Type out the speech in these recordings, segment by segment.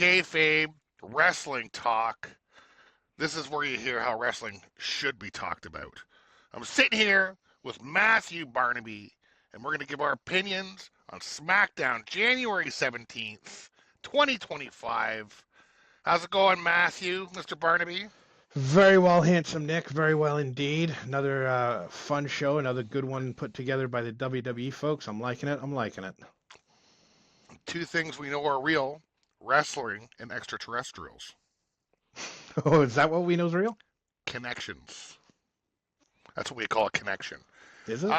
Kayfabe Wrestling Talk. This is where you hear how wrestling should be talked about. I'm sitting here with Matthew Barnaby, and we're going to give our opinions on SmackDown January 17th, 2025. How's it going, Matthew, Mr. Barnaby? Very well, handsome Nick. Very well indeed. Another fun show, another good one put together by the WWE folks. I'm liking it. I'm liking it. Two things we know are real: wrestling and extraterrestrials. Oh, is that what we know is real? Connections. That's what we call a connection. Is it?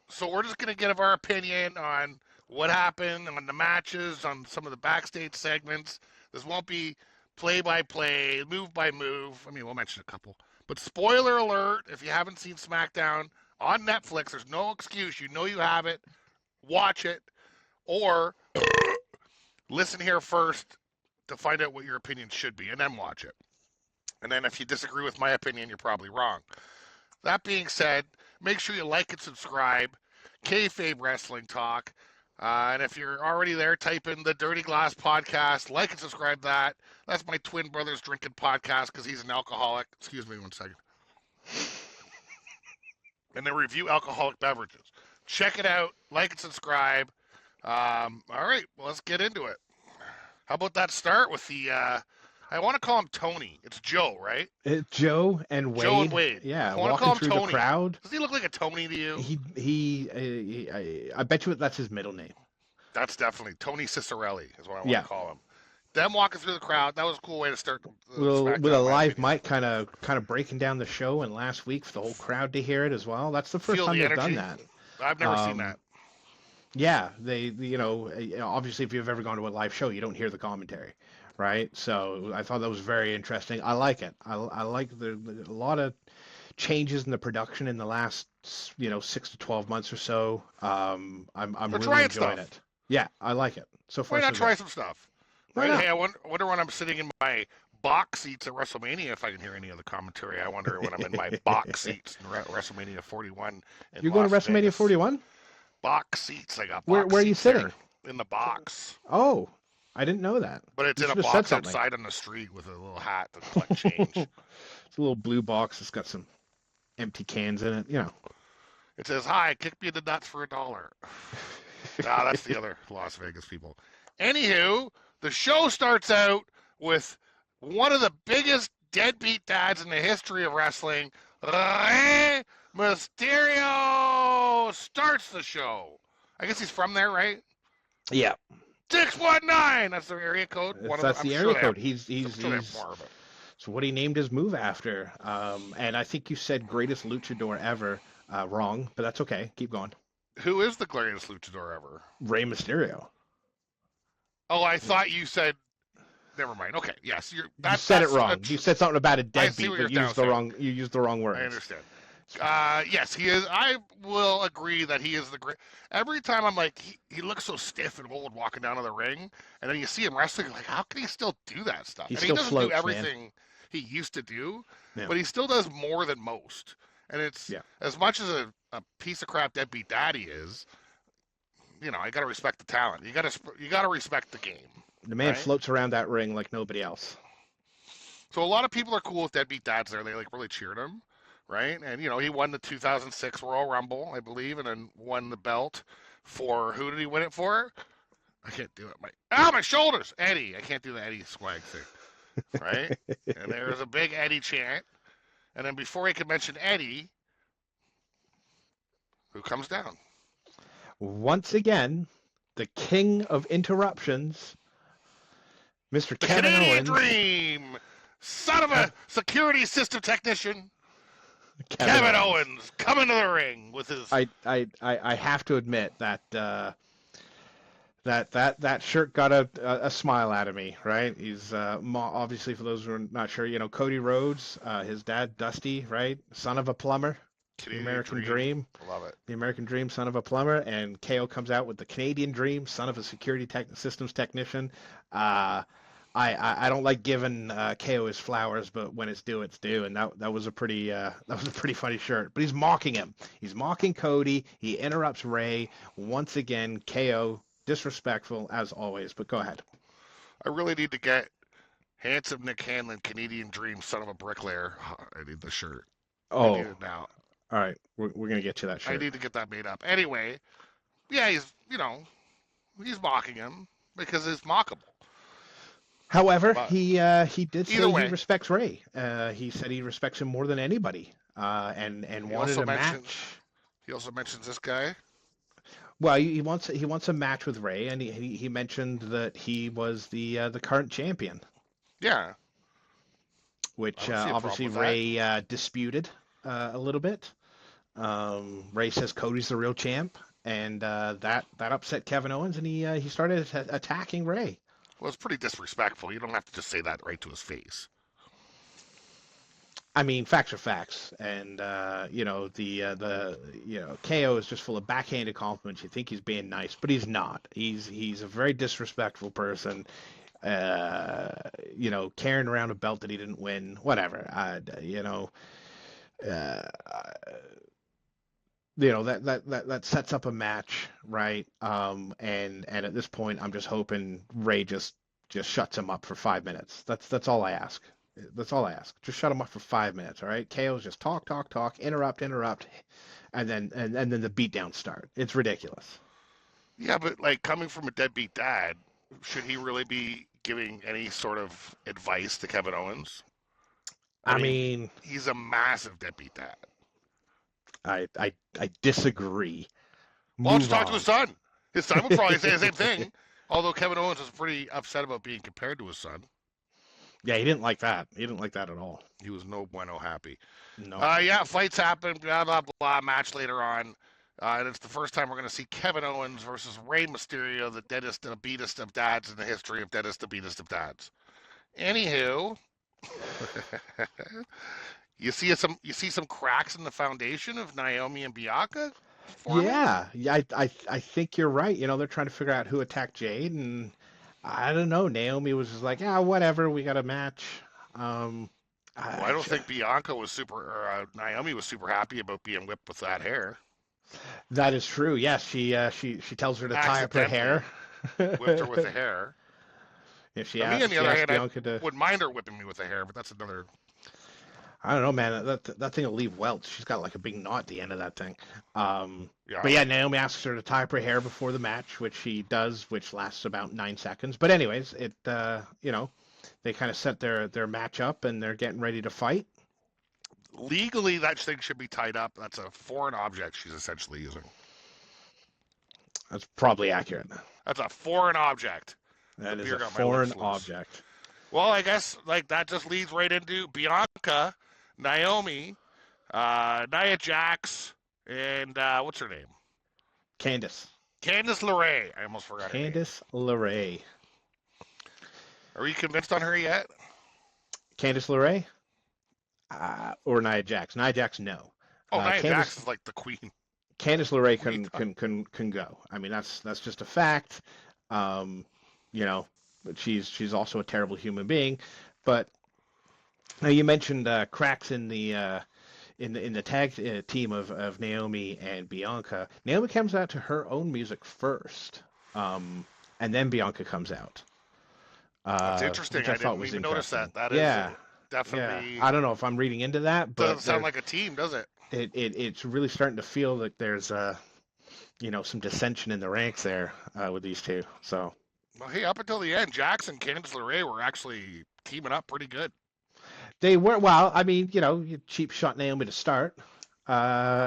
So we're just going to give our opinion on what happened, on the matches, on some of the backstage segments. This won't be play-by-play, move-by-move. I mean, we'll mention a couple. But spoiler alert, if you haven't seen SmackDown on Netflix, there's no excuse. You know you have it. Watch it. Or listen here first to find out what your opinion should be, and then watch it. And then if you disagree with my opinion, you're probably wrong. That being said, make sure you like and subscribe. Kayfabe Wrestling Talk. And if you're already there, type in the Dirty Glass Podcast. Like and subscribe that. That's my twin brother's drinking podcast because he's an alcoholic. Excuse me 1 second. And they review alcoholic beverages. Check it out. Like and subscribe. All right, well, let's get into it. How about that start with the... I want to call him Tony. It's Joe, right? It's Joe and Wade. Joe and Wade. Yeah, I want to walking call him through Tony. the crowd. Does he look like a Tony to you? I bet you that's his middle name. That's definitely Tony Cicerelli is what I want Yeah. to call him. Them walking through the crowd, that was a cool way to start. With a live mic kind of breaking down the show, and last week for the whole crowd to hear it as well. That's the first Feel time the they've done energy. that. I've never seen that. Yeah, obviously if you've ever gone to a live show, you don't hear the commentary, right? So I thought that was very interesting. I like it. I like a lot of changes in the production in the last 6 to 12 months or so. I'm really enjoying it. Yeah, I like it. So far, Why not so try good. some stuff? Why Right? not? Hey, I wonder when I'm sitting in my box seats at WrestleMania if I can hear any of the commentary. I wonder when I'm in my box seats in WrestleMania 41. You're going to Las WrestleMania Vegas. 41? Box seats. I got box Where are you seats there sitting? in the box. Oh, I didn't know that. But it's You in a should have said box something. outside on the street with a little hat to collect change. It's a little blue box. It's got some empty cans in it. It says, "Hi, kick me in the nuts for $1." That's the other Las Vegas people. Anywho, the show starts out with one of the biggest deadbeat dads in the history of wrestling. Rey Mysterio starts the show. I guess he's from there, right? Yeah. 619. That's their area code. That's the area code. He's more of it. So what he named his move after. And I think you said greatest luchador ever. Wrong, but that's okay. Keep going. Who is the greatest luchador ever? Rey Mysterio. Oh, I thought you said. Never mind. Okay, yes, You said it wrong. You said something about a I see deadbeat, what but you're you used the wrong words. I understand. Yes, he is. I will agree that he is the great. Every time I'm like, he looks so stiff and old walking down to the ring, and then you see him wrestling, like, how can he still do that stuff? He and still he doesn't floats, do everything man. he used to do, Yeah. but he still does more than most. And it's as much as a piece of crap deadbeat daddy is, I got to respect the talent. You got to respect the game. The man right? floats around that ring like nobody else. So a lot of people are cool with deadbeat dads there. They really cheered him, right? And he won the 2006 Royal Rumble, I believe, and then won the belt for who did he win it for? I can't do it. My shoulders, Eddie. I can't do the Eddie swag thing, right? And there's a big Eddie chant, and then before he could mention Eddie, who comes down? Once again, the king of interruptions, Mr. The Kevin Canadian Owens. Dream, son of a security system technician. Kevin Owens coming to the ring with his. I have to admit that that shirt got a smile out of me, right? He's obviously, for those who are not sure, Cody Rhodes, his dad Dusty, right? Son of a plumber. Canadian the American Dream. Love it. The American Dream, son of a plumber, and KO comes out with the Canadian Dream, son of a security systems technician. I don't like giving KO his flowers, but when it's due, it's due, and that was a pretty funny shirt. But he's mocking him. He's mocking Cody. He interrupts Rey once again. KO disrespectful as always. But go ahead. I really need to get handsome Nick Hanlon, Canadian Dream, son of a bricklayer. I need the shirt. I Oh, need it now. all right. We're gonna get you that I shirt. need to get that made up. Anyway, yeah, he's mocking him because it's mockable. However, But he did either say he way, respects Ray. He said he respects him more than anybody. And he wanted also a mentioned match. he also mentions this guy. Well, he wants a match with Ray, and he mentioned that he was the current champion, Yeah, I which don't see a problem obviously with that. Ray disputed a little bit. Ray says Cody's the real champ, and that upset Kevin Owens, and he started attacking Ray. Well, it's pretty disrespectful. You don't have to just say that right to his face. I mean, facts are facts, and the KO is just full of backhanded compliments. You think he's being nice, but he's not. He's a very disrespectful person. Uh, carrying around a belt that he didn't win, whatever. Uh, that sets up a match, right? And at this point, I'm just hoping Ray just shuts him up for 5 minutes. That's all I ask. That's all I ask. Just shut him up for 5 minutes, all right? KO's just talk, talk, talk, interrupt, interrupt, and then the beatdown start. It's ridiculous. Yeah, but like coming from a deadbeat dad, should he really be giving any sort of advice to Kevin Owens? I I mean, mean, he's a massive deadbeat dad. I disagree. Why don't you Move talk to his on. son? His son would probably say the same thing. Although Kevin Owens was pretty upset about being compared to his son. Yeah, he didn't like that. He didn't like that at all. He was no bueno happy. No. Yeah, fights happen, blah, blah, blah, match later on. And it's the first time we're going to see Kevin Owens versus Rey Mysterio, the deadest and beatest of dads in the history of deadest and beatest of dads. Anywho, you see some cracks in the foundation of Naomi and Bianca forming. Yeah, I think you're right. They're trying to figure out who attacked Jade, and I don't know. Naomi was just like, yeah, whatever. We got a match. Um, Well, I, I don't think Bianca was or Naomi was super happy about being whipped with that hair. that is true. Yes, she tells her to tie up her Accidentally hair. whipped her with the hair. Yeah, she Now, me on asked the she other asked hand, I Bianca to. wouldn't mind her whipping me with the hair, but that's another. I don't know, man. That thing will leave welts. She's got like a big knot at the end of that thing. Yeah. But yeah, Naomi asks her to tie up her hair before the match, which she does, which lasts about 9 seconds. But anyways, they kind of set their match up and they're getting ready to fight. Legally, that thing should be tied up. That's a foreign object she's essentially using. That's probably accurate. That's a foreign object. That The is beer a got my lips foreign loose. object. Well, I guess like that just leads right into Bianca, Naomi, Nia Jax, and what's her name? Candice. Candice LeRae. I almost forgot her name. Candice LeRae. Are you convinced on her yet? Candice LeRae? Or Nia Jax? Nia Jax, no. Oh, Nia Candice, Jax is like the queen. Candice LeRae can go. I mean, that's just a fact. Um, but she's also a terrible human being. But now you mentioned cracks in the tag team of Naomi and Bianca. Naomi comes out to her own music first, and then Bianca comes out. That's interesting. Which I I thought didn't was even notice interesting. that. That is Yeah, definitely yeah. I don't know if I'm reading into that, but doesn't sound like a team, does it? it's really starting to feel like there's some dissension in the ranks there with these two. So Well, hey, up until the end, Jax and Candice LeRae were actually teaming up pretty good. they were well. I mean, you cheap shot Naomi to start,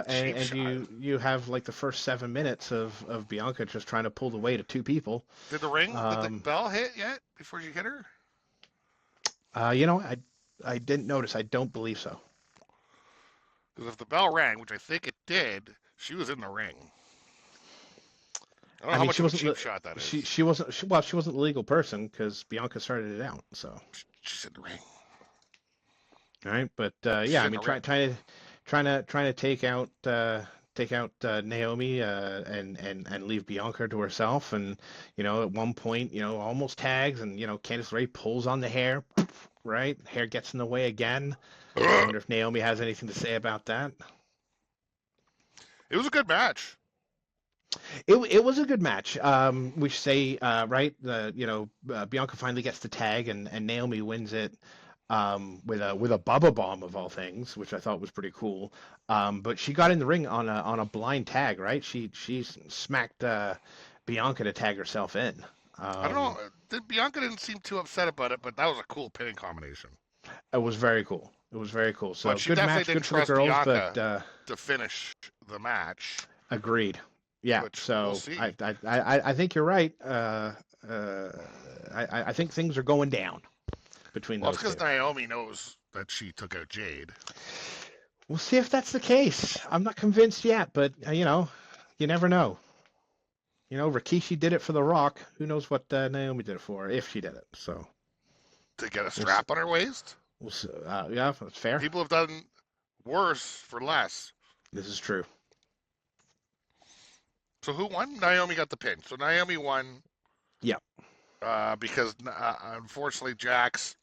Cheap and shot. you have like the first 7 minutes of Bianca just trying to pull the weight of two people. Did the bell hit yet before you hit her? I didn't notice. I don't believe so. Because if the bell rang, which I think it did, she was in the ring. I don't know how much of a cheap shot that is. She wasn't. She wasn't the legal person because Bianca started it out. So she's in the ring. All right, but yeah, I mean, trying to take out Naomi and leave Bianca to herself, and at one point, almost tags, and Candice LeRae pulls on the hair, right? Hair gets in the way again. I wonder if Naomi has anything to say about that. It was a good match. It was a good match. We should say, right, Bianca finally gets the tag, and Naomi wins it with a Bubba Bomb of all things, which I thought was pretty cool. But she got in the ring on a blind tag, right? She smacked Bianca to tag herself in. I don't know. Bianca didn't seem too upset about it, but that was a cool pinning combination. It was very cool. It was very cool. So But she good definitely match, didn't good for the trust girls, Bianca but to finish the match, agreed. Yeah. which we'll So see. I think you're right. I think things are going down between Well, those it's because two. Naomi knows that she took out Jade. We'll see if that's the case. I'm not convinced yet, but you never know. Rikishi did it for The Rock. Who knows what Naomi did it for, if she did it. So To get a we'll strap on her waist? we'll see. Yeah, that's fair. People have done worse for less. This is true. So who won? Naomi got the pin. So Naomi won. Yep. Because unfortunately Jax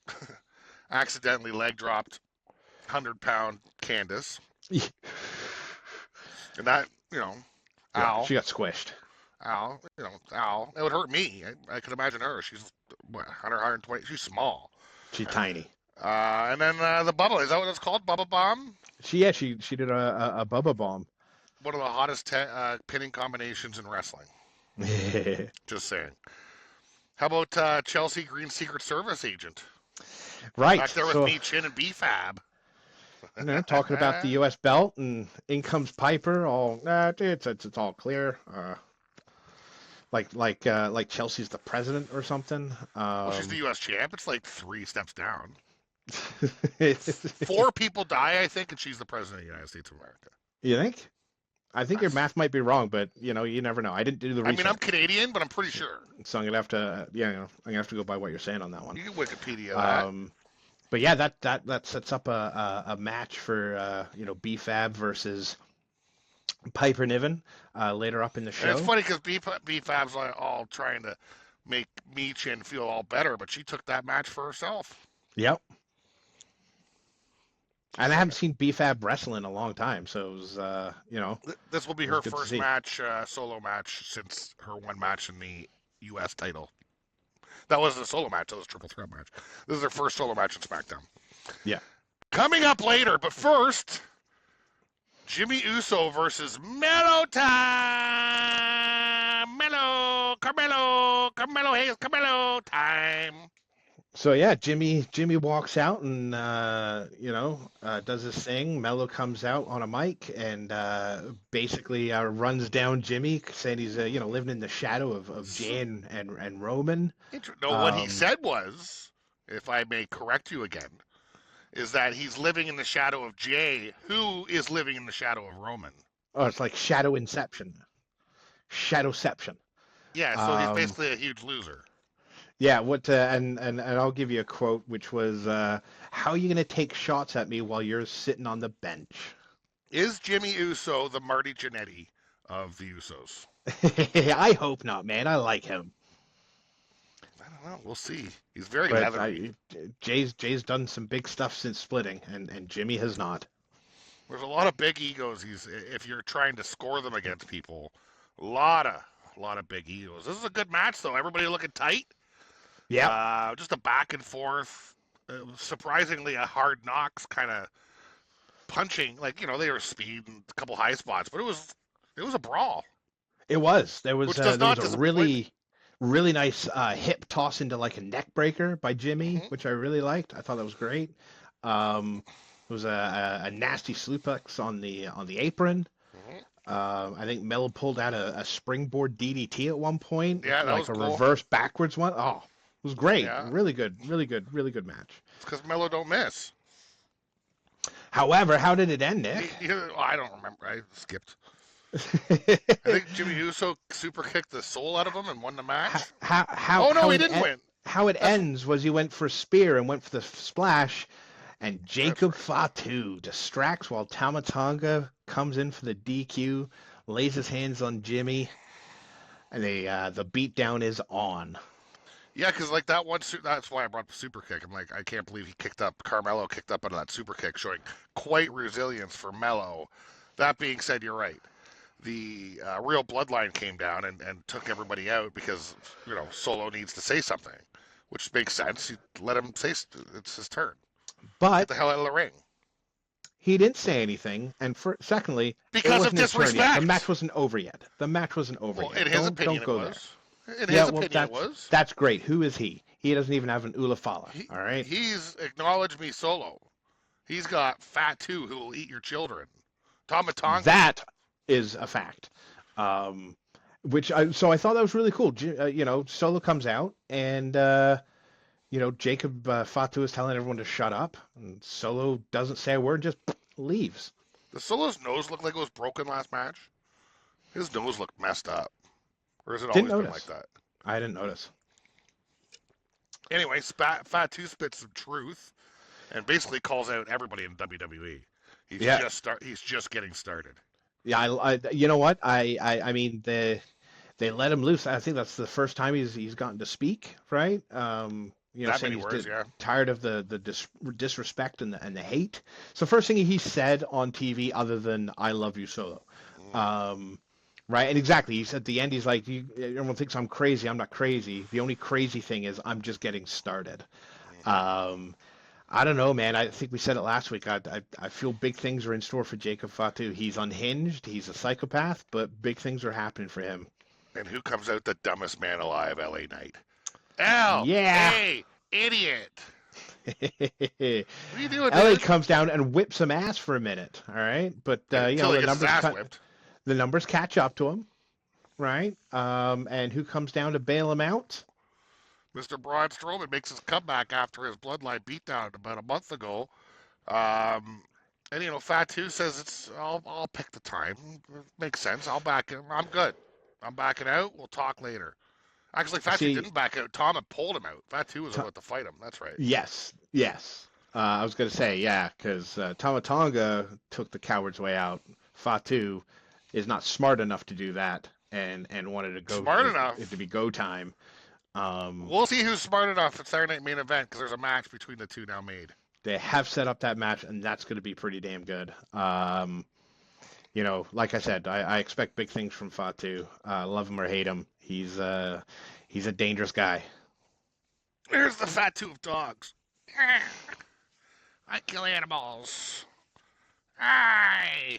accidentally leg dropped 100-pound Candace. Yeah, And that, ow. she got squished. Ow. Ow. It would hurt me. I could imagine her. She's, 100, 120. She's small. She's tiny. And then the bubble. Is that what it's called? Bubble Bomb? She did a Bubba Bomb. One of the hottest pinning combinations in wrestling. Just saying. How about Chelsea Green Secret Service agent? Right. Back there with me, Chin, and B-Fab. Talking about the U.S. belt, and in comes Piper. It's all clear. Like Chelsea's the president or something. Well, she's the U.S. champ. It's like 3 steps down. 4 people die, I think, and she's the president of the United States of America. You think? I think your math might be wrong, but you never know. I didn't do the research. I mean, I'm Canadian, but I'm pretty sure. So I'm gonna have to, I'm gonna have to go by what you're saying on that one. You can Wikipedia that. But yeah, that sets up a match for B-Fab versus Piper Niven later up in the show. And it's funny because B-Fab's all trying to make me, Chin, feel all better, but she took that match for herself. Yep. And I haven't seen B-Fab wrestle in a long time, so it was, This will be her first match, solo match, since her one match in the U.S. title. That wasn't a solo match, that was a triple threat match. This is her first solo match in SmackDown. Yeah. Coming up later, but first, Jimmy Uso versus Mello time! Carmelo Hayes, Carmelo time! So yeah, Jimmy walks out and does his thing. Mello comes out on a mic and basically runs down Jimmy, saying he's living in the shadow of Jay and Roman. No, what he said was, if I may correct you again, is that he's living in the shadow of Jay, who is living in the shadow of Roman. Oh, it's like shadow inception, shadowception. Yeah, so he's basically a huge loser. Yeah, and I'll give you a quote, which was, "How are you gonna take shots at me while you're sitting on the bench?" Is Jimmy Uso the Marty Jannetty of the Usos? I hope not, man. I like him. I don't know. We'll see. He's very leathery. Jay's done some big stuff since splitting, and Jimmy has not. There's a lot of big egos. If you're trying to score them against people, a lot of big egos. This is a good match, though. Everybody looking tight. Yeah. Just a back and forth. Surprisingly, a hard knocks kind of punching. Like, they were speeding a couple high spots, but it was a brawl. It was. There was a really, really nice hip toss into like a neck breaker by Jimmy, which I really liked. I thought that was great. It was a nasty suplex on the apron. I think Mello pulled out a springboard DDT at one point. Yeah, that was like a cool. reverse backwards one. Oh, it was great. Yeah. Really good match. It's because Mello don't miss. However, how did it end, Nick? I don't remember. I skipped. I think Jimmy Uso super kicked the soul out of him and won the match. He didn't win. How it ends was he went for a spear and went for the splash, and Jacob Fatu distracts while Tama Tonga comes in for the DQ, lays his hands on Jimmy, and the beatdown is on. Yeah, because like that one, that's why I brought the super kick. I'm like, I can't believe Carmelo kicked up out of that super kick, showing quite resilience for Mello. That being said, you're right. the real bloodline came down and took everybody out because Solo needs to say something, which makes sense. You let him say it's his turn. Get But the hell out of the ring. he didn't say anything, and secondly, it Because of wasn't his turn yet. The disrespect. match wasn't over yet. Well, yet. in his opinion, Don't go it there. was. In Yeah, his well, opinion, it was. that's great. Who is he? He doesn't even have an Ulafala. He, All right. he's acknowledged me Solo. He's got Fatu who will eat your children. Tomatonga. That is a fact. So I thought that was really cool. Solo comes out and Jacob Fatu is telling everyone to shut up, and Solo doesn't say a word, just leaves. Does Solo's nose look like it was broken last match? His nose looked messed up. Or has it always been like that? I didn't notice. Anyway, Fatu spits some truth and basically calls out everybody in WWE. He's just getting started. Yeah, you know what? I mean they let him loose. I think that's the first time he's gotten to speak, right? That many words, yeah. Tired of the disrespect and the hate. So first thing he said on TV, other than "I love you, Solo," right? And exactly, he said at the end, he's like, "Everyone thinks I'm crazy. I'm not crazy. The only crazy thing is I'm just getting started." I don't know, man. I think we said it last week. I feel big things are in store for Jacob Fatu. He's unhinged. He's a psychopath, but big things are happening for him. And who comes out the dumbest man alive, LA Knight? L. Yeah. Hey, idiot. What are you doing, LA dude? comes down and whips some ass for a minute, all right? But the numbers catch up to him, right? And who comes down to bail him out? Mr. Braun Strowman makes his comeback after his bloodline beatdown about a month ago. And Fatu says I'll pick the time. It makes sense. I'll back him. I'm good. I'm backing out. We'll talk later. Actually, Fatu didn't back out. Tom had pulled him out. Fatu was about to fight him. That's right. Yes. I was going to say, yeah, because Tomatonga took the coward's way out. Fatu is not smart enough to do that and wanted to go. Smart enough. It to be go time. We'll see who's smart enough at Saturday Night Main Event because there's a match between the two now made. They have set up that match, and that's going to be pretty damn good. Like I said, I expect big things from Fatu. Love him or hate him, he's a dangerous guy. There's the Fatu of dogs. I kill animals. Okay.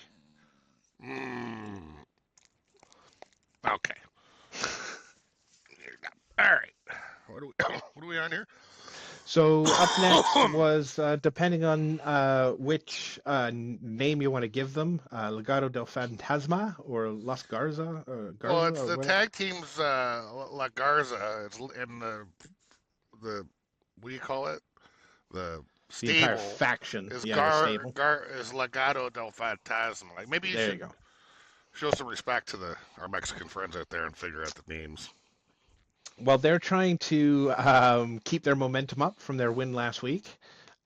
All right. What are we on here? So up next was, depending on which name you want to give them, Legado del Fantasma or Las Garza. Well, it's the tag team's La Garza. It's in the what do you call it? The stable. The entire faction. Is stable. Is Legado del Fantasma. Like maybe you should show some respect to our Mexican friends out there and figure out the names. Well, they're trying to keep their momentum up from their win last week,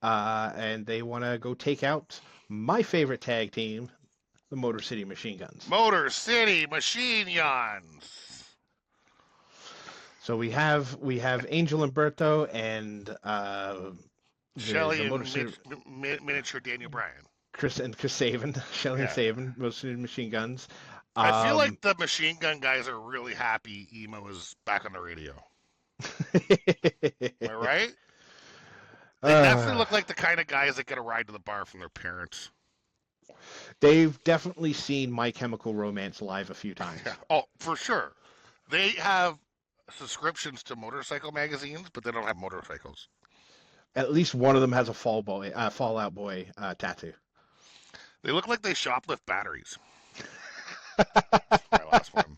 and they want to go take out my favorite tag team, the Motor City Machine Guns. Motor City Machine Guns. So we have Angel Umberto and Shelly and miniature Daniel Bryan. Chris Sabin, Shelly and Sabin, Motor City Machine Guns. I feel like the Machine Gun guys are really happy Emo is back on the radio. Am I right? They definitely look like the kind of guys that get a ride to the bar from their parents. They've definitely seen My Chemical Romance live a few times. Yeah. Oh, for sure. They have subscriptions to motorcycle magazines, but they don't have motorcycles. At least one of them has a Fallout Boy tattoo. They look like they shoplift batteries. My last one.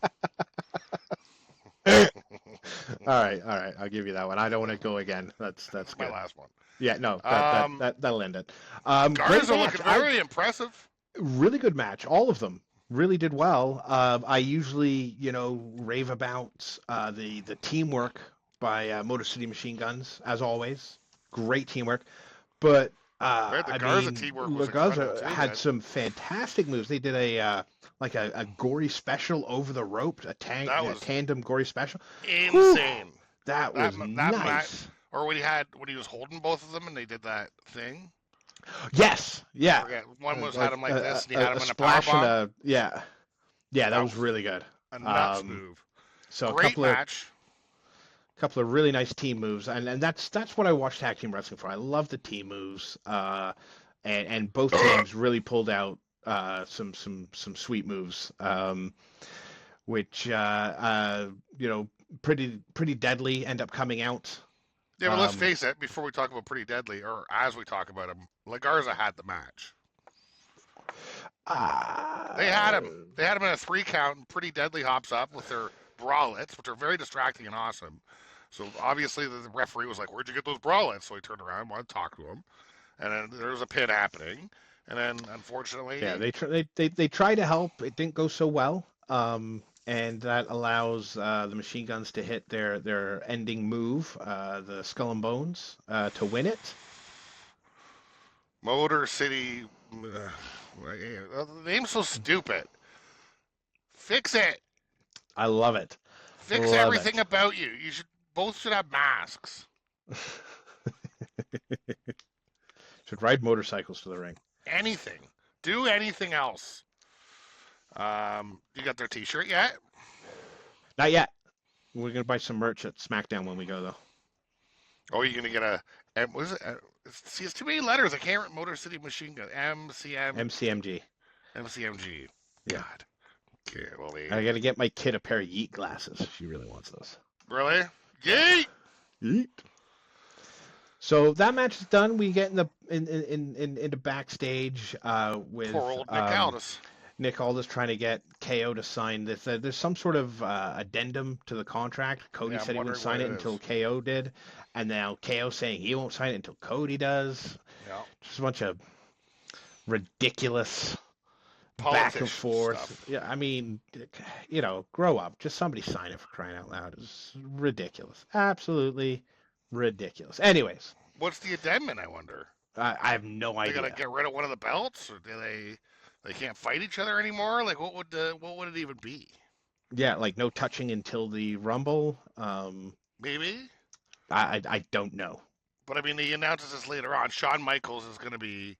All right. I'll give you that one. I don't want to go again. That's good. My last one. Yeah, no, that'll end it. Garza looking very impressive. Really good match. All of them really did well. I usually, rave about the teamwork by Motor City Machine Guns, as always. Great teamwork. But Garza had some fantastic moves. They did a gory special over the rope, a tandem gory special. Insane. That was nice. Or when he was holding both of them and they did that thing. Yes, yeah. One was had him like this, and he had him in a power bomb. Yeah, Yeah, that That was really good. a nuts move. So Great match. couple of really nice team moves, and that's what I watch tag team wrestling for. I love the team moves, and both teams really pulled out some sweet moves, which pretty deadly end up coming out. Yeah, but let's face it, before we talk about Pretty Deadly, or as we talk about him, Lagarza had the match. They had him. They had him in a 3 count, and Pretty Deadly hops up with their bralettes, which are very distracting and awesome. So obviously the referee was like, "Where'd you get those bralettes?" So he turned around, wanted to talk to him, and then there was a pin happening, and then unfortunately, Yeah, they tried to help. It didn't go so well. And that allows the machine guns to hit their ending move, the Skull and Bones, to win it. Motor City. The name's so stupid. Fix it. I love it. Fix everything about you. You both should have masks. Should ride motorcycles to the ring. Anything. Do anything else. You got their T-shirt yet? Not yet. We're gonna buy some merch at SmackDown when we go, though. Oh, you're gonna get a. What is it? See, it's too many letters. I can't remember. Motor City Machine Gun. MCMG. MCMG. Yeah. God. Okay. Well, I gotta get my kid a pair of Yeet glasses. She really wants those. Really? Yeet. Yeet. So that match is done. We get into backstage with Poor old Nick Aldis. Nick Aldis trying to get KO to sign this. There's some sort of addendum to the contract. Cody said he wouldn't sign it until KO did, and now KO saying he won't sign it until Cody does. Yeah. Just a bunch of ridiculous back and forth stuff. Yeah, I mean, grow up. Just somebody sign it, for crying out loud. It's ridiculous. Absolutely ridiculous. Anyways, what's the addendum, I wonder? I have no idea. They gotta get rid of one of the belts, or do they can't fight each other anymore? Like, what would it even be? Yeah, like no touching until the Rumble. Maybe. I don't know. But I mean, he announces this later on. Shawn Michaels is going to be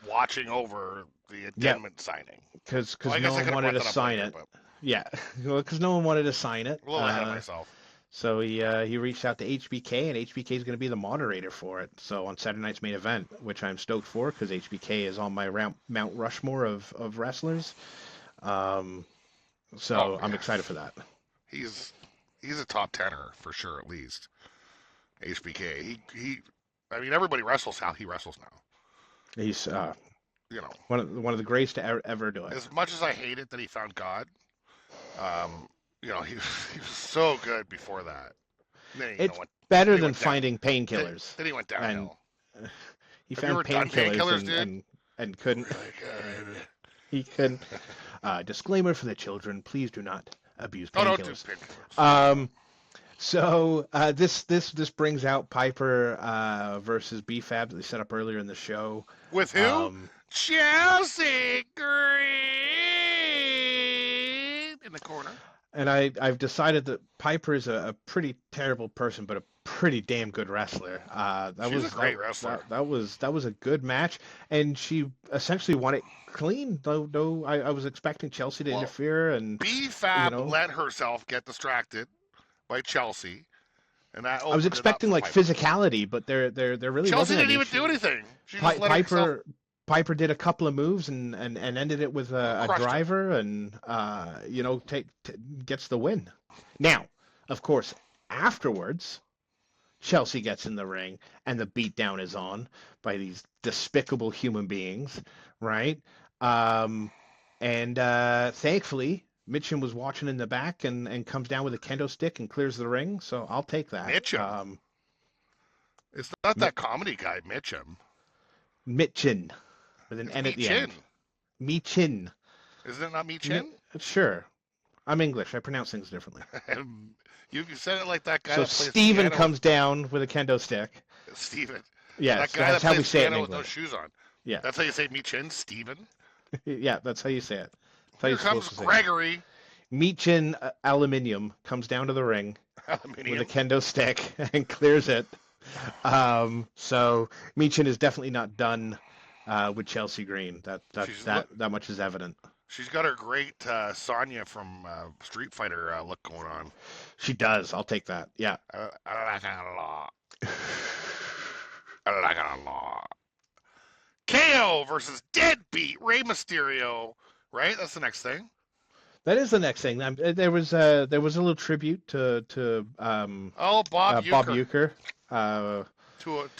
watching over the addendum signing. Because no one wanted to sign it. Yeah, because no one wanted to sign it. A little ahead of myself. So he reached out to HBK, and HBK is going to be the moderator for it. So on Saturday night's main event, which I'm stoked for, because HBK is on my Mount Rushmore of wrestlers. I'm excited for that. He's a top tenor for sure, at least. HBK. I mean, everybody wrestles how he wrestles now. He's one of the greatest to ever do it. As much as I hate it that he found God, he was so good before that. It's better than finding painkillers. Then he went downhill. He found painkillers and couldn't. Really he couldn't. Disclaimer for the children: please do not abuse painkillers. Don't do painkillers. So this brings out Piper versus Kayfabe that they set up earlier in the show. With who? Chelsea Green in the corner. And I've decided that Piper is a pretty terrible person, but a pretty damn good wrestler. She's a great wrestler. That was a good match, and she essentially won it clean. Though I was expecting Chelsea to interfere, and Kayfabe let herself get distracted by Chelsea, and that I was expecting like physicality, but there really Chelsea wasn't. Didn't even do anything. She just let herself... Piper did a couple of moves and ended it with a driver and gets the win. Now, of course, afterwards, Chelsea gets in the ring and the beatdown is on by these despicable human beings, right? Thankfully, Mitchum was watching in the back and comes down with a kendo stick and clears the ring, so I'll take that. Mitchum. It's not that comedy guy, Mitchum. Mitchin. With an N at the end. Michin. Isn't it not Michin? Sure. I'm English. I pronounce things differently. You said it like that guy. So Steven comes down with a kendo stick. Steven. Yeah, that guy that's how we say it in with no shoes on. Yeah. That's how you say Michin, Steven? Yeah, that's how you say it. Here comes Gregory. Michin Aluminium comes down to the ring with a kendo stick and clears it. So Michin is definitely not done with Chelsea Green. That much is evident. She's got her great Sonya from Street Fighter look going on. She does. I'll take that. Yeah. I like it a lot. I like it a lot. KO versus Deadbeat Rey Mysterio. Right? That's the next thing. That is the next thing. There was a little tribute to Bob Uecker. To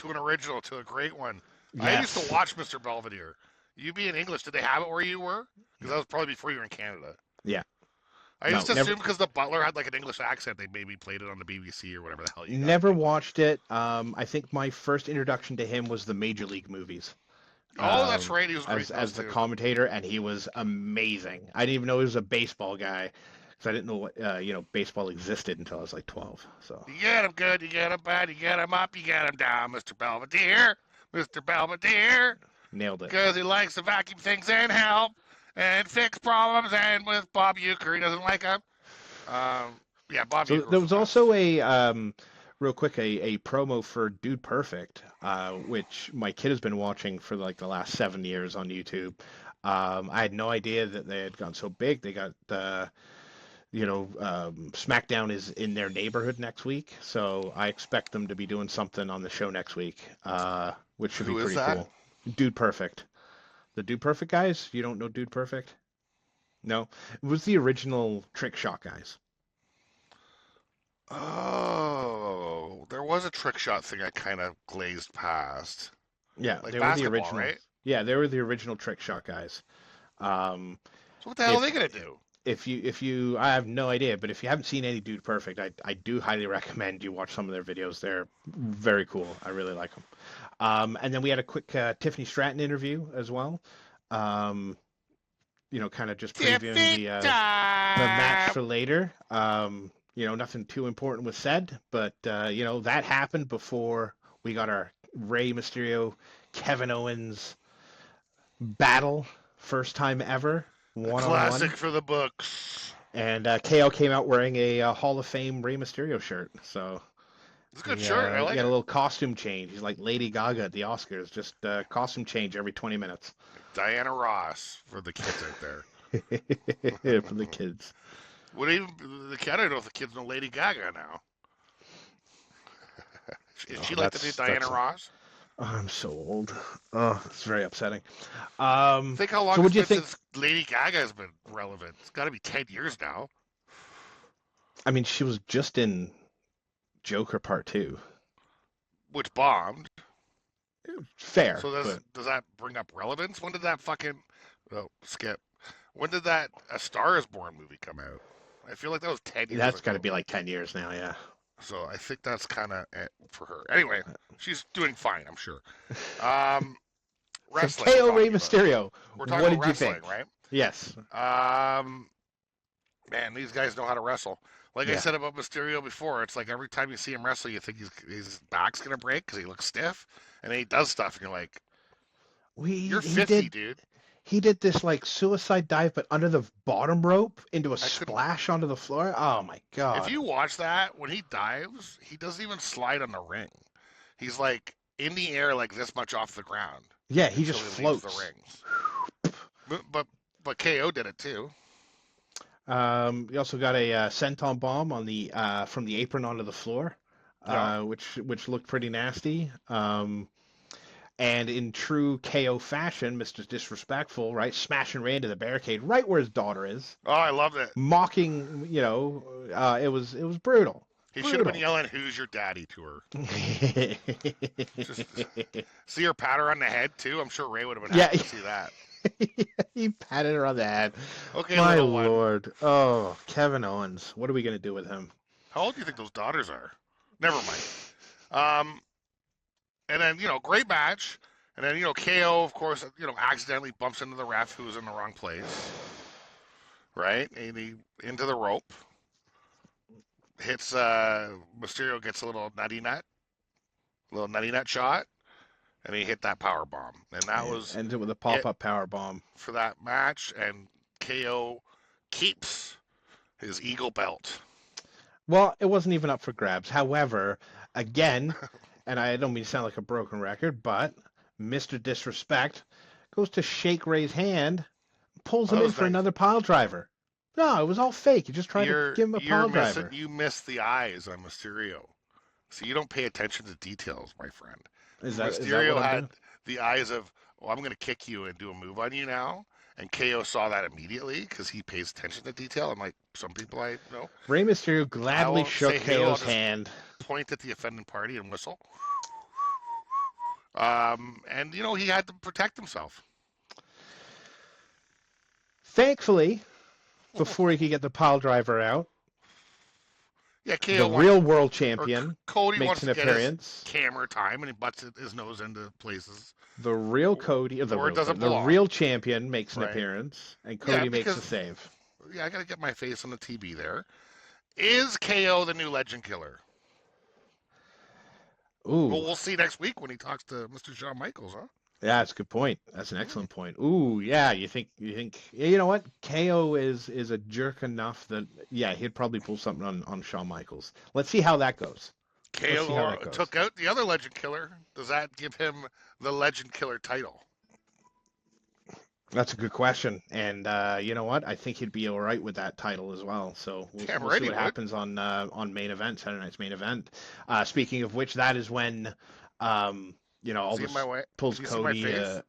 an original, to a great one. Yes. I used to watch Mr. Belvedere. You being English, did they have it where you were? Because that was probably before you were in Canada. Yeah. I just assumed because the butler had like an English accent, they maybe played it on the BBC or whatever the hell you got. Never watched it. I think my first introduction to him was the Major League movies. Oh, that's right. He was great as the commentator, and he was amazing. I didn't even know he was a baseball guy because I didn't know what baseball existed until I was like 12. So you get him good, you get him bad, you get him up, you get him down, Mr. Belvedere. Mr. Belvedere. Nailed it. Because he likes to vacuum things and help and fix problems. And with Bob Uecker, he doesn't like him. Yeah, Bob Uecker. There was also a real quick a promo for Dude Perfect, which my kid has been watching for like the last 7 years on YouTube. I had no idea that they had gone so big. They got SmackDown is in their neighborhood next week, so I expect them to be doing something on the show next week, which should be pretty cool. Dude Perfect. The Dude Perfect guys? You don't know Dude Perfect? No? It was the original Trick Shot guys. Oh, there was a Trick Shot thing I kind of glazed past. Yeah, like they were the original, right? Right? Yeah, they were the original Trick Shot guys. So what the hell are they gonna do? If you, I have no idea, but if you haven't seen any Dude Perfect, I do highly recommend you watch some of their videos. They're very cool. I really like them. And then we had a quick Tiffany Stratton interview as well. Kind of just previewing the match for later. Nothing too important was said, but that happened before we got our Rey Mysterio, Kevin Owens battle, first time ever. Classic for the books. And KO came out wearing a Hall of Fame Rey Mysterio shirt. So it's a good shirt. I like it. He had a little costume change. He's like Lady Gaga at the Oscars. Just costume change every 20 minutes. Diana Ross for the kids out there. For the kids. I don't know if the kids know Lady Gaga now. Is she like the new Diana Ross? I'm so old. Oh, it's very upsetting. Think how long it's been since Lady Gaga has been relevant. It's got to be 10 years now. I mean, she was just in Joker Part 2. Which bombed. Fair. So does that bring up relevance? When did that skip. When did that A Star Is Born movie come out? I feel like that was 10 years That's got to be like 10 years now, yeah. So I think that's kind of it for her. Anyway, she's doing fine, I'm sure. Wrestling. So KO Rey Mysterio. We're talking about wrestling, right? Yes. Man, these guys know how to wrestle. Like I said about Mysterio before, it's like every time you see him wrestle, you think his back's going to break because he looks stiff. And then he does stuff, and you're like, you're 50, dude. He did this like suicide dive, but under the bottom rope into a splash onto the floor. Oh my god! If you watch that, when he dives, he doesn't even slide on the ring. He's like in the air, like this much off the ground. Yeah, he just floats. The rings. But KO did it too. You also got a senton bomb on the from the apron onto the floor, which looked pretty nasty. And in true KO fashion, Mr. Disrespectful, right, smashing Rey into the barricade right where his daughter is. Oh, I loved it. Mocking, it was brutal. He should have been yelling, "Who's your daddy?" to her. See her pat her on the head too. I'm sure Rey would have been happy to see that. He patted her on the head. Okay, my lord. Oh, Kevin Owens. What are we gonna do with him? How old do you think those daughters are? Never mind. And then, great match. And then, KO, of course, accidentally bumps into the ref who was in the wrong place. Right? And he into the rope. Hits, Mysterio gets a little nutty nut shot. And he hit that power bomb. And that was... Ended with a pop-up power bomb. For that match. And KO keeps his Eagle belt. Well, it wasn't even up for grabs. However, again... And I don't mean to sound like a broken record, but Mr. Disrespect goes to shake Rey's hand, pulls Well, him that in was for nice. another pile driver. No, it was all fake. He just tried to give him a You're pile missing. driver. You missed the eyes on Mysterio. So you don't pay attention to details, my friend. Is that what Mysterio I'm had doing? the eyes of, well, I'm going to kick you and do a move on you now. And KO saw that immediately because he pays attention to detail. Unlike some people I know, Rey Mysterio I gladly won't say shook who. I'll KO's just hand. point at the offending party and whistle. And he had to protect himself. Thankfully, before he could get the pile driver out, Yeah, the KO wants, real world or champion Cody makes wants an to get his appearance. camera time, and he butts his nose into places The real Cody, where it doesn't the belong. real champion makes an Right? appearance, and Yeah, Cody makes because the save. I got to get my face on the TV there. Is KO the new Legend Killer? Well, Ooh, we'll see next week when he talks to Mr. Shawn Michaels, huh? yeah, that's a good point. That's an Hmm. excellent point. Ooh, yeah, yeah, you know what? KO is a jerk enough that yeah, he'd probably pull something on Shawn Michaels. Let's see how that goes. Let's see how KO that goes. took out the other Legend Killer. Does that give him the Legend Killer title? That's a good question, and you know what? I think he'd be all right with that title as well. So Damn we'll right see he what would. happens on main event, Saturday night's main event. Speaking of which, that is when Is he in my Aldous way? pulls Do you see my Cody. face?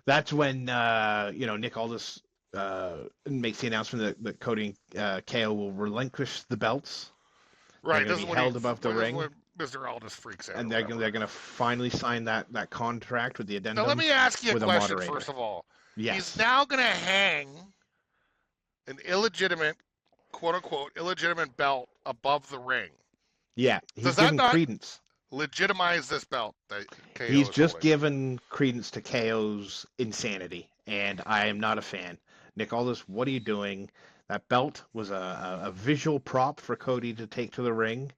That's when Nick Aldis makes the announcement that Cody and KO will relinquish the belts. They're Right. going This to is be when he. held above the This is ring, when Mr. Aldous freaks out or and they're whatever. going to finally sign that contract with the Now let addendum me ask you a with a question moderator. first of all. He's Yes. now going to hang an illegitimate, quote unquote, illegitimate belt above the ring. Yeah, Does he's that given not credence. legitimize this belt that KO He's is just holding? given credence to KO's insanity, and I am not a fan. Nick Aldis, what are you doing? That belt was a visual prop for Cody to take to the ring,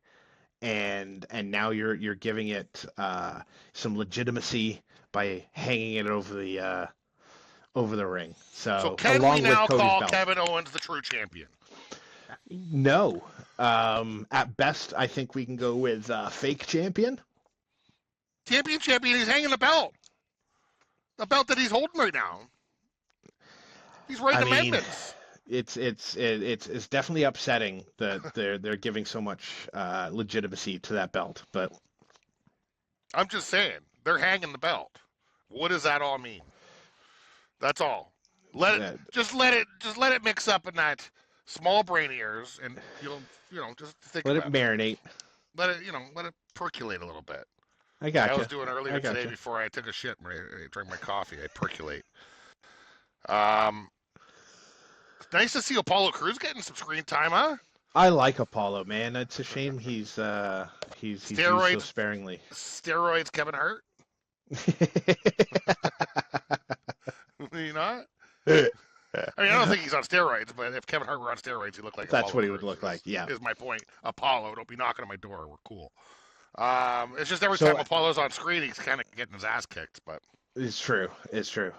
and now you're giving it some legitimacy by hanging it over the ring. So So can we along with now Cody's call belt. Kevin Owens the true champion? No. At best, I think we can go with fake champion. Champion, he's hanging the belt that he's holding right now. He's writing I mean, amendments. it's definitely upsetting that they're giving so much legitimacy to that belt. But I'm just saying, they're hanging the belt. What does that all mean? That's all. that Just let it mix up in that small brain ears, and just think let it about it. marinate. Let it percolate a little bit. I Like I was gotcha. doing I earlier today gotcha. before I took a shit and I drank my coffee. I percolate. Um, it's nice to see Apollo Crews getting some screen time, huh? I like Apollo, man. It's a shame he's used so Steroids, sparingly. steroids, Kevin Hart. You know? I mean, I don't think he's on steroids, but if Kevin Hart were on steroids, he'd look like That's Apollo what he would Crews. look like. Yeah. Is my point. Apollo, don't be knocking on my door. We're cool. It's just every So time Apollo's on screen, he's kind of getting his ass kicked. But it's true. It's true.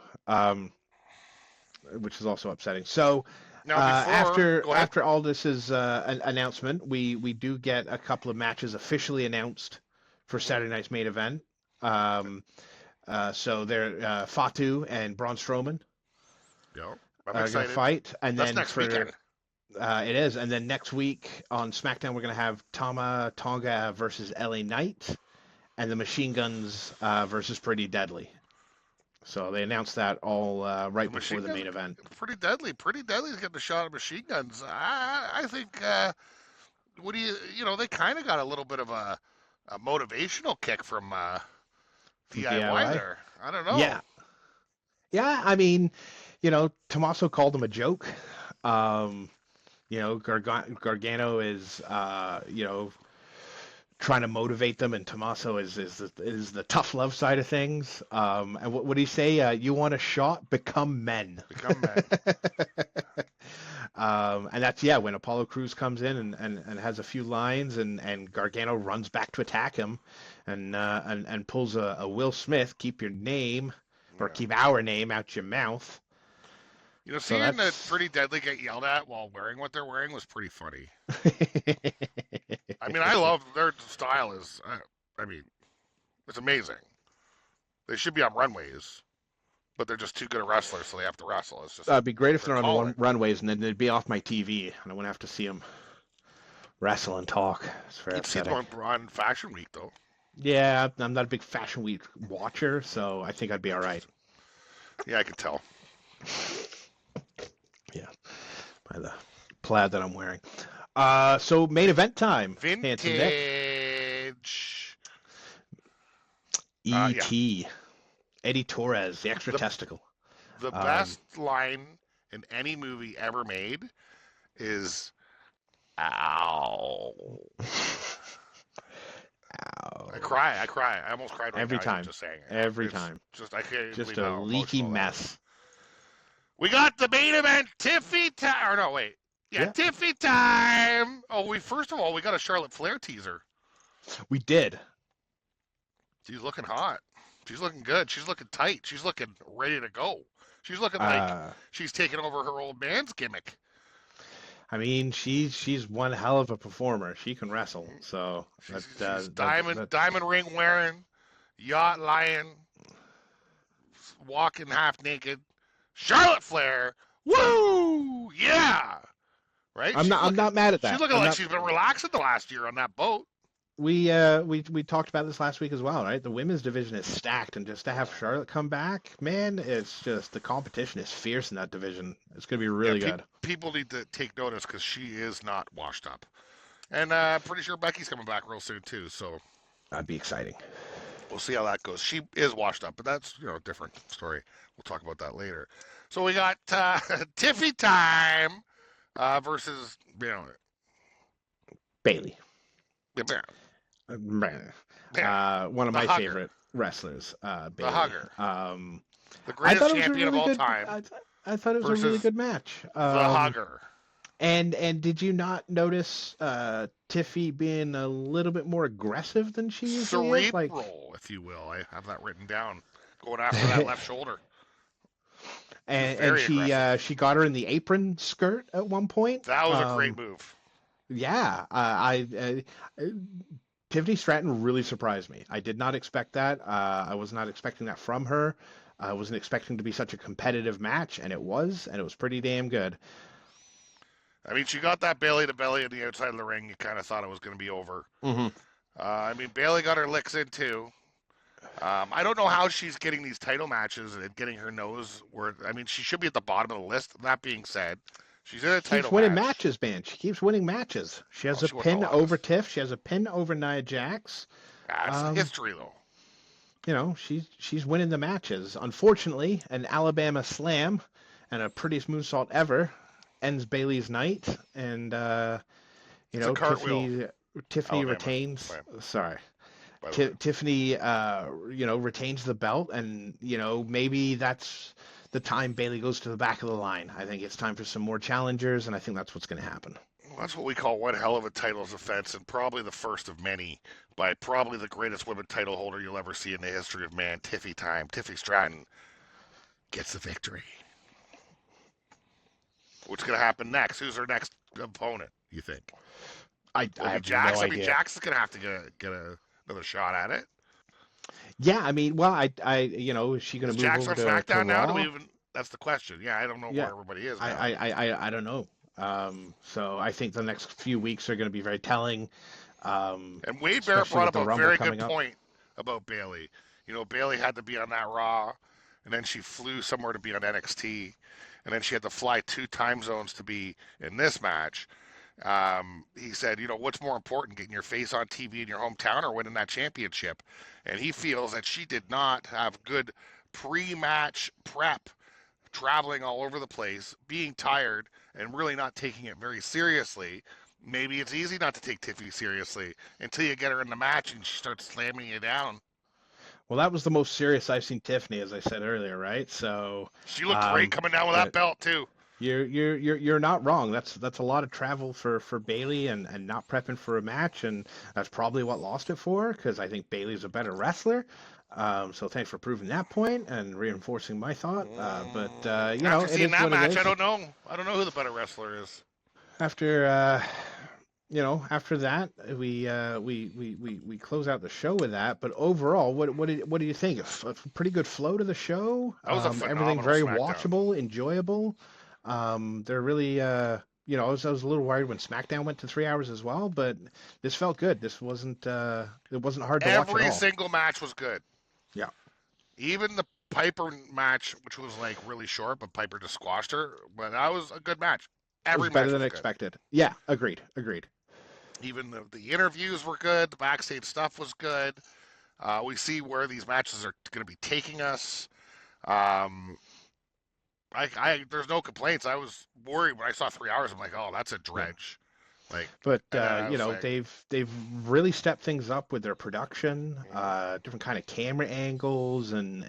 Which is also upsetting. So now, before go ahead. after all this is an announcement, we do get a couple of matches officially announced for Saturday night's main event. So they're Fatu and Braun Strowman Yo, are I'm going to excited. fight, and That's then next weekend. it is, and then next week on SmackDown we're going to have Tama Tonga versus LA Knight, and the Machine Guns versus Pretty Deadly. So they announced that all right before the main event. Pretty deadly. Pretty deadly's getting a shot at machine guns. I think. What do they kind of got a little bit of a motivational kick from From DIY DIY. there. I don't know. Yeah. Yeah, I mean, Tommaso called him a joke. Gargano is, trying to motivate them, and Tommaso is the tough love side of things. And what would he say? You want a shot? Become men. Become men. And that's when Apollo Crews comes in and has a few lines, and Gargano runs back to attack him, and pulls a Will Smith, keep your name or keep our name out your mouth. Seeing that Pretty Deadly get yelled at while wearing what they're wearing was pretty funny. I mean, I love their style. It's amazing. They should be on runways. but they're just too good a wrestlers, so they have to wrestle. It's just It'd be great if they're on the calling. runways, and then they'd be off my TV, and I wouldn't have to see them wrestle and talk. It's very You'd see upsetting. them on Fashion Week, though. Yeah, I'm not a big Fashion Week watcher, so I think I'd be all right. Yeah, I could tell. Yeah, by the plaid that I'm wearing. So main event time. Handsome Nick. Vintage. E.T. Eddie Torres, the extra testicle. The best line in any movie ever made is "Ow." Ow. I cry. I almost cried right Every now, time. Just saying it. Every time. Just I can't Just believe a how leaky emotional that mess. was. We got the main event, Tiffy time. Or no, wait. Yeah, Tiffy time. Oh, first of all, we got a Charlotte Flair teaser. We did. She's looking hot. She's looking good. She's looking tight. She's looking ready to go. She's looking like she's taking over her old man's gimmick. I mean, she's one hell of a performer. She can wrestle. So she's diamond ring wearing, yacht lying, walking half naked. Charlotte Flair. Woo! Yeah. Right? I'm not mad at that. She's looking like she's been relaxing the last year on that boat. We talked about this last week as well, right? The women's division is stacked, and just to have Charlotte come back, man, it's just the competition is fierce in that division. It's gonna be really good. People need to take notice because she is not washed up, and pretty sure Becky's coming back real soon too. So that'd be exciting. We'll see how that goes. She is washed up, but that's a different story. We'll talk about that later. So we got Tiffy time versus Bailey. Yeah. One of my favorite wrestlers, Bailey. The Hugger. The greatest champion of all time. I thought it was a really good match. The Hugger. And did you not notice Tiffy being a little bit more aggressive than she usually is? Cerebral, if you will. I have that written down. Going after that left shoulder. And she got her in the apron skirt at one point. That was a great move. Yeah, Tiffany Stratton really surprised me. I did not expect that. I was not expecting that from her. I wasn't expecting to be such a competitive match, and it was pretty damn good. I mean, she got that belly to belly on the outside of the ring. You kind of thought it was going to be over. Mm-hmm. I mean, Bailey got her licks in too. I don't know how she's getting these title matches and getting her nose where. I mean, she should be at the bottom of the list. That being said, she's in a title match. She keeps winning matches, man. She keeps winning matches. She has a pin over Tiff. She has a pin over Nia Jax. That's history, though. She's winning the matches. Unfortunately, an Alabama slam and a prettiest moonsault ever ends Bailey's night, and Tiffany retains. Slam. Sorry. Tiffany, retains the belt, and maybe that's the time Bailey goes to the back of the line. I think it's time for some more challengers, and I think that's what's going to happen. Well, that's what we call one hell of a titles offense, and probably the first of many by probably the greatest women title holder you'll ever see in the history of man. Tiffy time. Tiffy Stratton gets the victory. What's going to happen next? Who's her next opponent? You think? I have Jax. no idea. Jax is going to have to get another shot at it. Yeah, I mean, well, is she going to move Jax over on to SmackDown now? Raw? That's the question. Yeah, I don't know where everybody is. Now. I don't know. So I think the next few weeks are going to be very telling. And Wade Barrett brought up a very good point about Bailey. Bailey had to be on that Raw, and then she flew somewhere to be on NXT, and then she had to fly 2 time zones to be in this match. He said, what's more important, getting your face on TV in your hometown or winning that championship? And he feels that she did not have good pre-match prep, traveling all over the place, being tired, and really not taking it very seriously. Maybe it's easy not to take Tiffy seriously until you get her in the match and she starts slamming you down. Well, that was the most serious I've seen Tiffany, as I said earlier, right? So she looked great coming down with that belt too. You're not wrong. That's a lot of travel for Bailey and not prepping for a match, and that's probably what lost it for her, because I think Bailey's a better wrestler. So thanks for proving that point and reinforcing my thought. After seeing that match, I don't know who the better wrestler is. After after that, we close out the show with that. But overall, what do you think? A pretty good flow to the show. That was a Everything phenomenal very SmackDown. watchable, enjoyable. They're really, I was a little worried when SmackDown went to 3 hours as well, but this felt good. It wasn't hard to watch at Every all. single match was good. Yeah, Even the Piper match, which was like really short, but Piper just squashed her. But that was a good match. it was Every better match than was good. expected. Yeah, agreed. Even the interviews were good. The backstage stuff was good. We see where these matches are going to be taking us. Um, there's no complaints. I was worried when I saw 3 hours. I'm like, oh, that's a Yeah. dredge. Like, But and then I was like, they've really stepped things up with their production, mm, different kind of camera angles and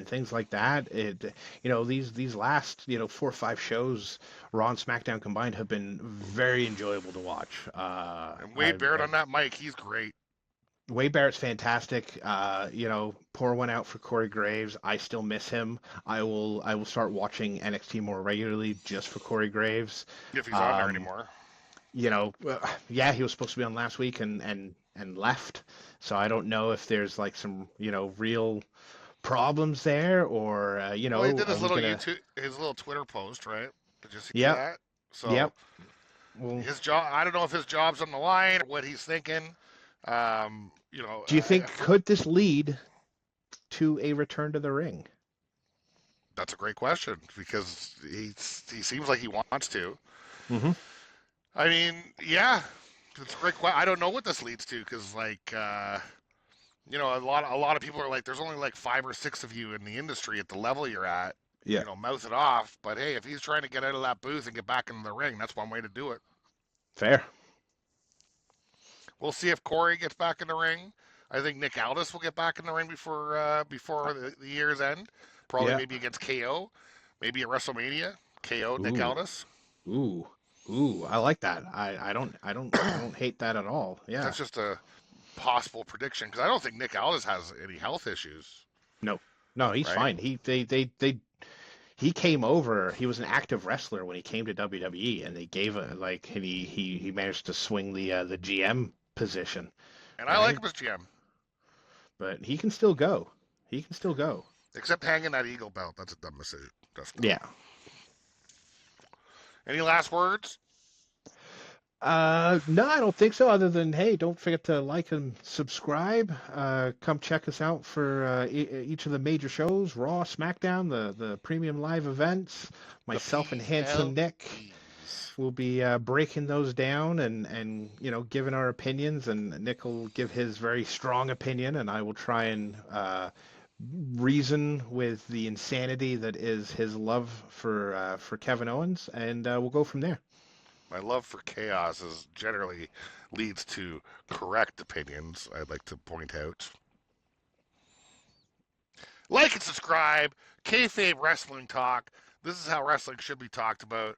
things like that. These last 4 or 5 shows, Raw and SmackDown combined, have been very enjoyable to watch. and Wade Barrett on that mic, he's great. Wade Barrett's fantastic. Pour one out for Corey Graves. I still miss him. I will start watching NXT more regularly just for Corey Graves. If he's on there Um, anymore. yeah, he was supposed to be on last week and left. So I don't know if there's like some, real problems there, or Well, he did are his we little gonna? YouTube, his little Twitter post, right? Did you see Yep, that? So yep. Well, his job, I don't know if his job's on the line or what he's thinking. do you think could this lead to a return to the ring? That's a great question because he seems like he wants to. Mm-hmm. I mean, yeah, it's a great question. I don't know what this leads to because, like, a lot of people are like, there's only like 5 or 6 of you in the industry at the level you're at. Yeah, Mouth it off. But hey, if he's trying to get out of that booth and get back into the ring, that's one way to do it. fair. We'll see if Corey gets back in the ring. I think Nick Aldis will get back in the ring before the year's end. Probably Yeah. maybe against KO, maybe at WrestleMania. KO Nick Ooh, Aldis. ooh, ooh. I like that. I don't hate that at all. Yeah. That's just a possible prediction because I don't think Nick Aldis has any health issues, No, no, he's right? fine. He came over. He was an active wrestler when he came to WWE, and they gave a like, and he managed to swing the GM position, And I like right? him as GM, But he can still go. He can still go. except hanging that Eagle belt. That's a dumb decision. That's dumb. Yeah. Any last words? No, I don't think so. Other than, hey, don't forget to like and subscribe. Come check us out for each of the major shows: Raw, SmackDown, the premium live events. The Myself and Handsome Nick PLEs. will be breaking those down and giving our opinions. And Nick will give his very strong opinion, and I will try and reason with the insanity that is his love for Kevin Owens, and we'll go from there. My love for chaos generally leads to correct opinions, I'd like to point out. Like and subscribe. Kayfabe Wrestling Talk. This is how wrestling should be talked about.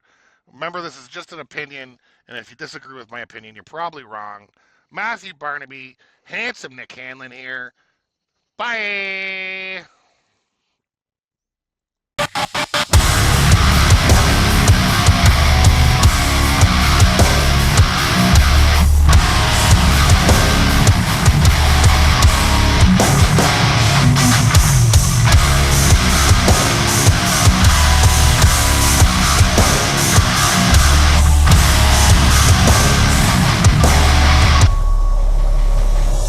Remember, this is just an opinion, and if you disagree with my opinion, you're probably wrong. Matthew Barnaby, handsome Nick Hanlon here. Bye.